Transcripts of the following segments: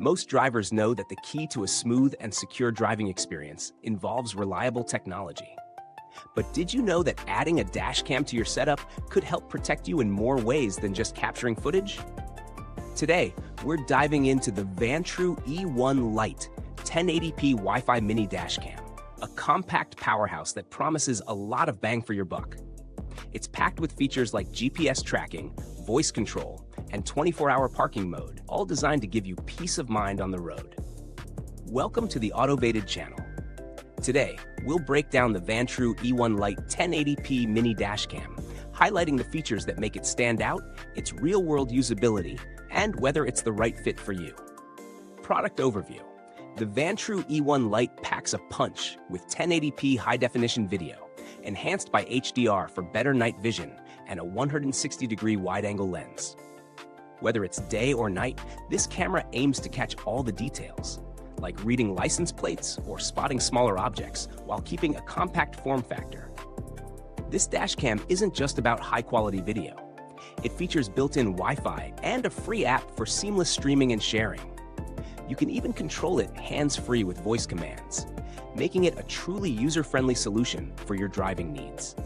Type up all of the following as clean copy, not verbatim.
Most drivers know that the key to a smooth and secure driving experience involves reliable technology. But did you know that adding a dash cam to your setup could help protect you in more ways than just capturing footage? Today, we're diving into the Vantrue E1 Lite 1080p Wi-Fi Mini Dash Cam, a compact powerhouse that promises a lot of bang for your buck. It's packed with features like GPS tracking, voice control, and 24-hour parking mode, all designed to give you peace of mind on the road. Welcome to the Autovated channel. Today, we'll break down the Vantrue E1 Lite 1080p Mini Dash Cam, highlighting the features that make it stand out, its real-world usability, and whether it's the right fit for you. Product overview. The Vantrue E1 Lite packs a punch with 1080p high-definition video, enhanced by HDR for better night vision and a 160-degree wide-angle lens. Whether it's day or night, this camera aims to catch all the details, like reading license plates or spotting smaller objects while keeping a compact form factor. This dash cam isn't just about high-quality video. It features built-in Wi-Fi and a free app for seamless streaming and sharing. You can even control it hands-free with voice commands, making it a truly user-friendly solution for your driving needs.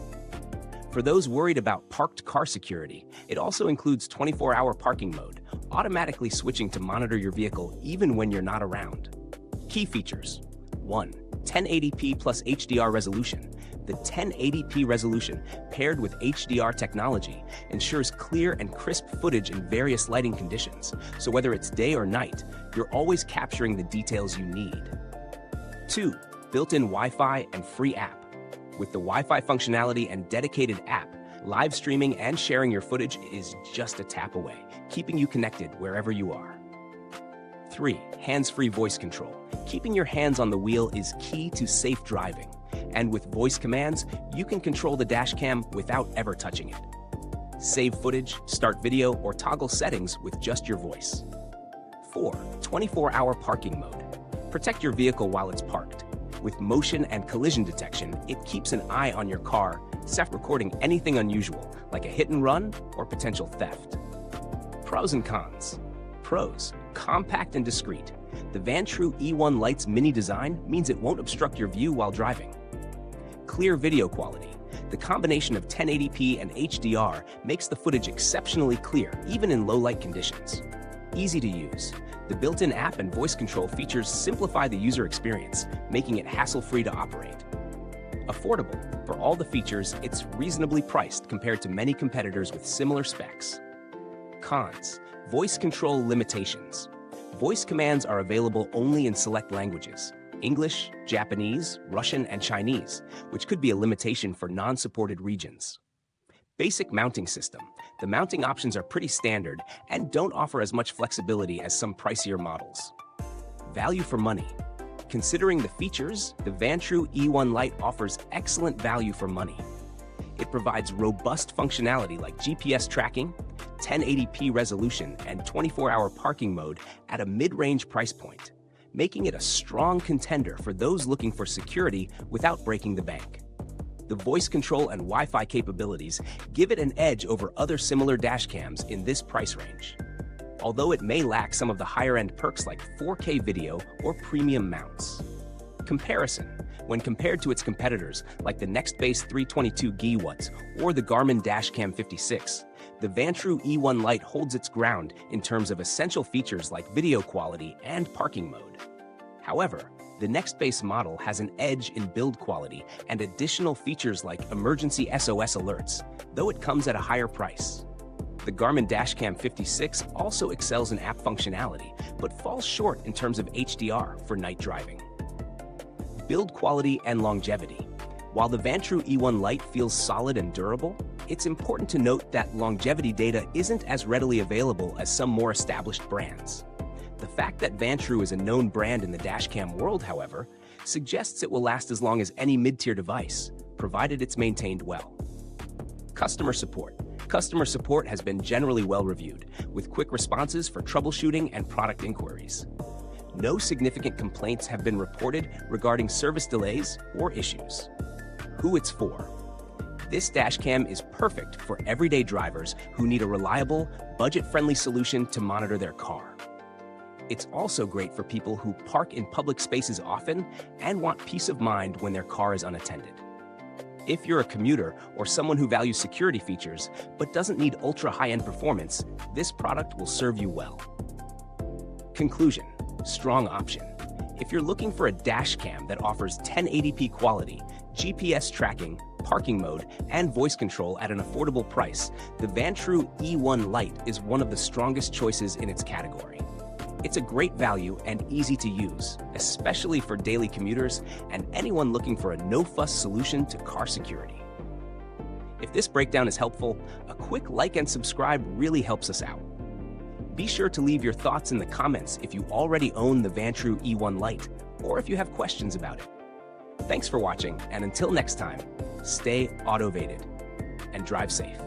For those worried about parked car security, it also includes 24-hour parking mode, automatically switching to monitor your vehicle even when you're not around. Key features. 1. 1080p plus HDR resolution. The 1080p resolution, paired with HDR technology, ensures clear and crisp footage in various lighting conditions, so whether it's day or night, you're always capturing the details you need. 2. Built-in Wi-Fi and free app. With the Wi-Fi functionality and dedicated app, live streaming and sharing your footage is just a tap away, keeping you connected wherever you are. 3. Hands-free voice control. Keeping your hands on the wheel is key to safe driving. And with voice commands, you can control the dash cam without ever touching it. Save footage, start video, or toggle settings with just your voice. 4. 24-hour parking mode. Protect your vehicle while it's parked. With motion and collision detection, it keeps an eye on your car, recording anything unusual, like a hit and run or potential theft. Pros and cons. Pros: compact and discreet. The Vantrue E1 Lite's mini design means it won't obstruct your view while driving. Clear video quality. The combination of 1080p and HDR makes the footage exceptionally clear, even in low-light conditions. Easy to use. The built-in app and voice control features simplify the user experience, making it hassle-free to operate. Affordable. For all the features, it's reasonably priced compared to many competitors with similar specs. Cons. Voice control limitations. Voice commands are available only in select languages: English, Japanese, Russian, and Chinese, which could be a limitation for non-supported regions. Basic mounting system. The mounting options are pretty standard and don't offer as much flexibility as some pricier models. Value for money. Considering the features, the Vantrue E1 Lite offers excellent value for money. It provides robust functionality like GPS tracking, 1080p resolution, and 24-hour parking mode at a mid-range price point, making it a strong contender for those looking for security without breaking the bank. The voice control and Wi-Fi capabilities give it an edge over other similar dash cams in this price range, although it may lack some of the higher-end perks like 4K video or premium mounts. Comparison. When compared to its competitors like the Nextbase 322 GW or the Garmin Dashcam 56, the Vantrue E1 Lite holds its ground in terms of essential features like video quality and parking mode. However, the Nextbase model has an edge in build quality and additional features like emergency SOS alerts, though it comes at a higher price. The Garmin Dashcam 56 also excels in app functionality, but falls short in terms of HDR for night driving. Build quality and longevity. While the Vantrue E1 Lite feels solid and durable, it's important to note that longevity data isn't as readily available as some more established brands. The fact that Vantrue is a known brand in the dashcam world, however, suggests it will last as long as any mid-tier device, provided it's maintained well. Customer support. Customer support has been generally well-reviewed, with quick responses for troubleshooting and product inquiries. No significant complaints have been reported regarding service delays or issues. Who it's for. This dashcam is perfect for everyday drivers who need a reliable, budget-friendly solution to monitor their car. It's also great for people who park in public spaces often and want peace of mind when their car is unattended. If you're a commuter or someone who values security features but doesn't need ultra-high-end performance, this product will serve you well. Conclusion: strong option. If you're looking for a dash cam that offers 1080p quality, GPS tracking, parking mode, and voice control at an affordable price, the Vantrue E1 Lite is one of the strongest choices in its category. It's a great value and easy to use, especially for daily commuters and anyone looking for a no-fuss solution to car security. If this breakdown is helpful, a quick like and subscribe really helps us out. Be sure to leave your thoughts in the comments if you already own the Vantrue E1 Lite or if you have questions about it. Thanks for watching, and until next time, stay autovated and drive safe.